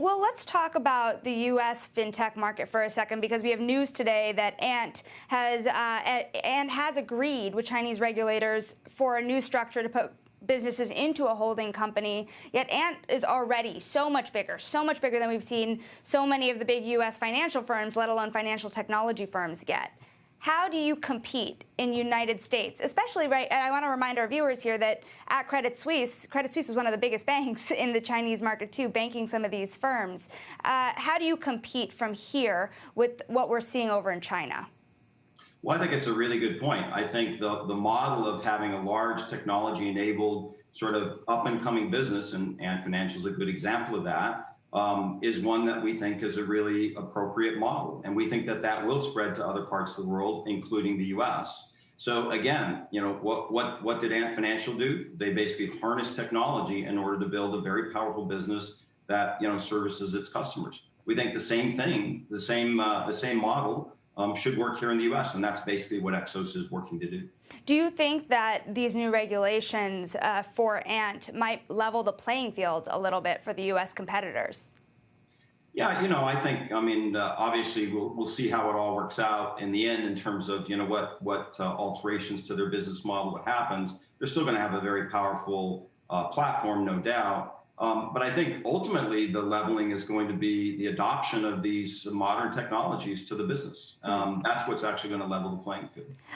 Well, let's talk about the U.S. fintech market for a second, because we have news today that Ant has agreed with Chinese regulators for a new structure to put businesses into a holding company. Yet Ant is already so much bigger than we've seen so many of the big U.S. financial firms, let alone financial technology firms, get. How do you compete in the United States, especially, right? And I want to remind our viewers here that at Credit Suisse was one of the biggest banks in the Chinese market too, banking some of these firms. How do you compete from here with what we're seeing over in China? Well, I think it's a really good point. I think the model of having a large technology-enabled sort of up-and-coming business, and financial is a good example of that, is one that we think is a really appropriate model. And we think that that will spread to other parts of the world, including the US. So again, what did Ant Financial do? They basically harnessed technology in order to build a very powerful business that services its customers. We think the same thing, the same model should work here in the US, and that's basically what Exos is working to do. Do you think that these new regulations for Ant might level the playing field a little bit for the U.S. competitors? Yeah, I think, obviously we'll see how it all works out in the end in terms of, what alterations to their business model, what happens. They're still going to have a very powerful platform, no doubt. But I think ultimately the leveling is going to be the adoption of these modern technologies to the business. That's what's actually going to level the playing field.